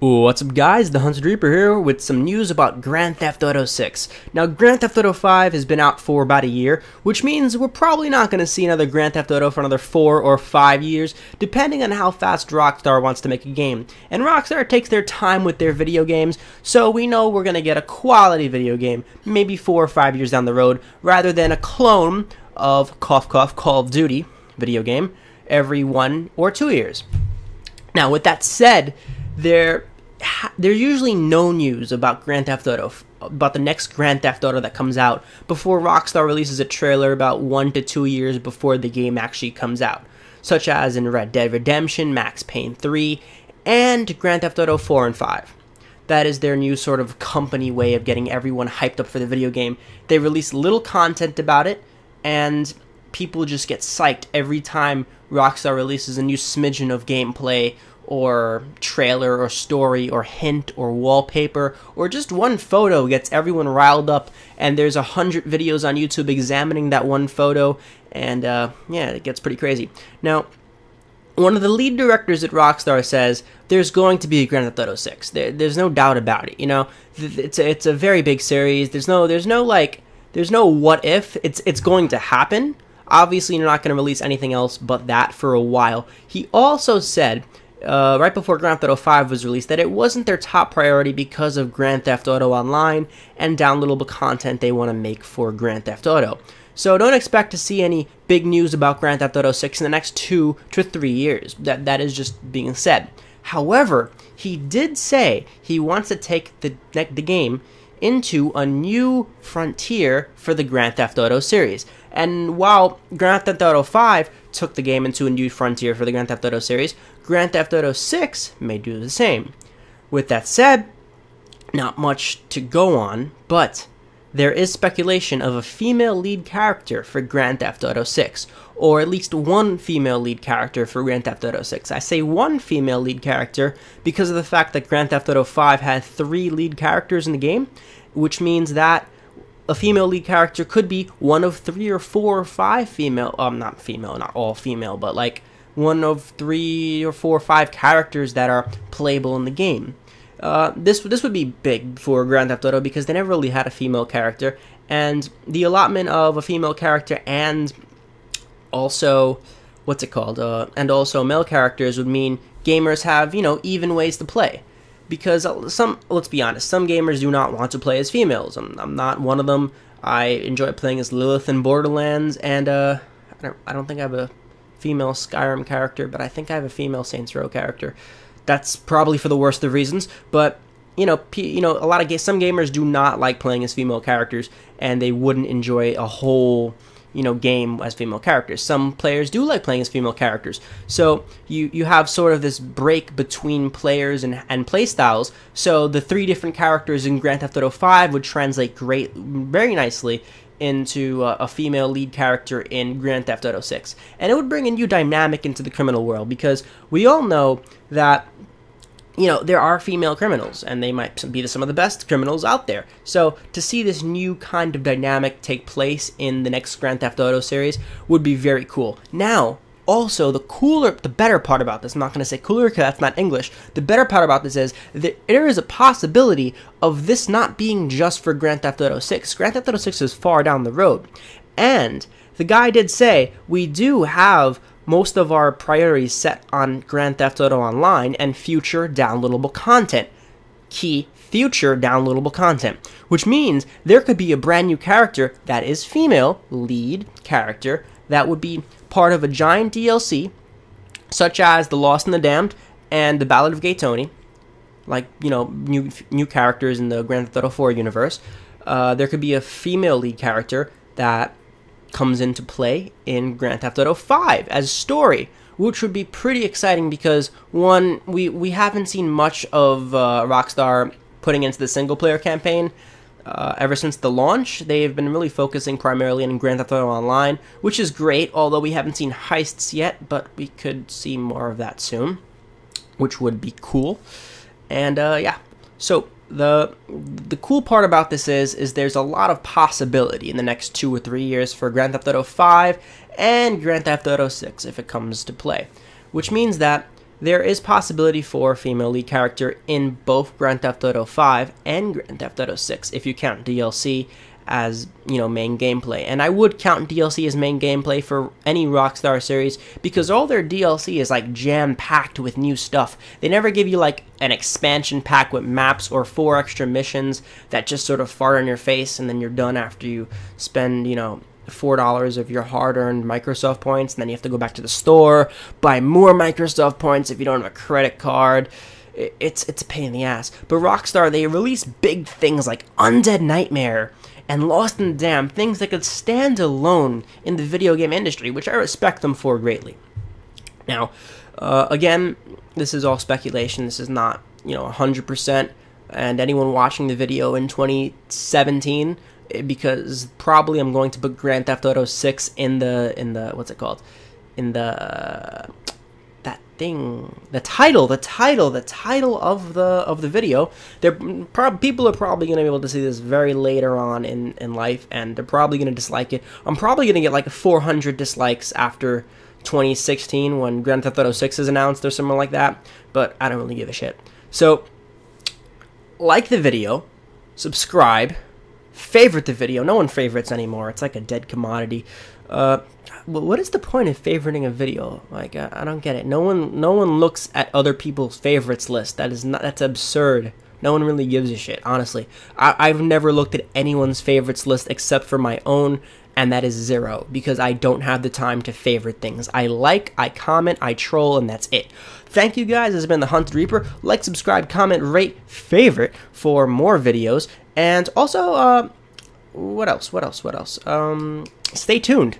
What's up guys, the Hunted Reaper here with some news about Grand Theft Auto 6. Now Grand Theft Auto 5 has been out for about a year, which means we're probably not going to see another Grand Theft Auto for another 4 or 5 years, depending on how fast Rockstar wants to make a game. And Rockstar takes their time with their video games, so we know we're going to get a quality video game, maybe 4 or 5 years down the road, rather than a clone of Call of Duty video game every 1 or 2 years. Now with that said, there's usually no news about Grand Theft Auto, about the next Grand Theft Auto that comes out before Rockstar releases a trailer about 1 to 2 years before the game actually comes out, such as in Red Dead Redemption, Max Payne 3, and Grand Theft Auto 4 and 5. That is their new sort of company way of getting everyone hyped up for the video game. They release little content about it, and people just get psyched every time Rockstar releases a new smidgen of gameplay or trailer or story or hint or wallpaper, or just one photo gets everyone riled up, and there's 100 videos on YouTube examining that one photo, and yeah, it gets pretty crazy. Now, one of the lead directors at Rockstar says there's going to be a Grand Theft Auto 6. There's no doubt about it. You know, it's a very big series. There's no what if. It's going to happen. Obviously, you're not going to release anything else but that for a while. He also said, right before Grand Theft Auto 5 was released, that it wasn't their top priority because of Grand Theft Auto Online and downloadable content they want to make for Grand Theft Auto. So don't expect to see any big news about Grand Theft Auto 6 in the next 2 to 3 years. That is just being said. However, he did say he wants to take the game into a new frontier for the Grand Theft Auto series. And while Grand Theft Auto 5 took the game into a new frontier for the Grand Theft Auto series, Grand Theft Auto 6 may do the same. With that said, not much to go on, but there is speculation of a female lead character for Grand Theft Auto 6, or at least one female lead character for Grand Theft Auto 6. I say one female lead character because of the fact that Grand Theft Auto 5 had 3 lead characters in the game, which means that a female lead character could be one of 3 or 4 or 5 female, not all female, but like one of 3 or 4 or 5 characters that are playable in the game. This would be big for Grand Theft Auto because they never really had a female character, and the allotment of a female character and also, and also male characters would mean gamers have, even ways to play. Because let's be honest, some gamers do not want to play as females. I'm not one of them. I enjoy playing as Lilith in Borderlands, and I don't think I have a female Skyrim character, but I think I have a female Saints Row character. That's probably for the worst of reasons, but some gamers do not like playing as female characters, and they wouldn't enjoy a whole game as female characters. Some players do like playing as female characters, so you have sort of this break between players and play styles. So the 3 different characters in Grand Theft Auto 5 would translate very nicely into a female lead character in Grand Theft Auto 6, and it would bring a new dynamic into the criminal world, because we all know that there are female criminals, and they might be some of the best criminals out there. So to see this new kind of dynamic take place in the next Grand Theft Auto series would be very cool. Now, also, the better part about this, I'm not going to say cooler because that's not English, the better part about this is that there is a possibility of this not being just for Grand Theft Auto 6. Grand Theft Auto 6 is far down the road, and the guy did say we do have most of our priorities set on Grand Theft Auto Online and future downloadable content. Key, future downloadable content. Which means there could be a brand new character that is female, lead character, that would be part of a giant DLC, such as The Lost and the Damned and The Ballad of Gay Tony. Like, new characters in the Grand Theft Auto 4 universe. There could be a female lead character that comes into play in Grand Theft Auto 5 as story, which would be pretty exciting because, one, we haven't seen much of Rockstar putting into the single-player campaign ever since the launch. They've been really focusing primarily on Grand Theft Auto Online, which is great, although we haven't seen heists yet, but we could see more of that soon, which would be cool. And yeah, so the cool part about this is there's a lot of possibility in the next 2 or 3 years for Grand Theft Auto 5 and Grand Theft Auto 6 if it comes to play, which means that there is possibility for a female lead character in both Grand Theft Auto 5 and Grand Theft Auto 6 if you count DLC as, you know, main gameplay. And I would count DLC as main gameplay for any Rockstar series because all their DLC is like jam-packed with new stuff. They never give you like an expansion pack with maps or 4 extra missions that just sort of fart in your face and then you're done after you spend, you know, $4 of your hard-earned Microsoft points, and then you have to go back to the store, buy more Microsoft points if you don't have a credit card. It's a pain in the ass. But Rockstar, they release big things like Undead Nightmare and Lost in the Dam, things that could stand alone in the video game industry, which I respect them for greatly. Now, again, this is all speculation. This is not, you know, 100%, and anyone watching the video in 2017, because probably I'm going to put Grand Theft Auto 6 in the what's it called? In the that thing, the title of the video. People are probably going to be able to see this very later on in life, and they're probably going to dislike it. I'm probably going to get like 400 dislikes after 2016 when Grand Theft Auto 6 is announced or something like that, but I don't really give a shit. So, like the video, subscribe, favorite the video. No one favorites anymore. It's like a dead commodity. What is the point of favoriting a video? Like, I don't get it. No one looks at other people's favorites list. That's absurd. No one really gives a shit, honestly. I've never looked at anyone's favorites list except for my own, and that is 0, because I don't have the time to favorite things. I like, I comment, I troll, and that's it. Thank you guys. This has been the Hunted Reaper. Like, subscribe, comment, rate, favorite for more videos. And also, what else? Stay tuned.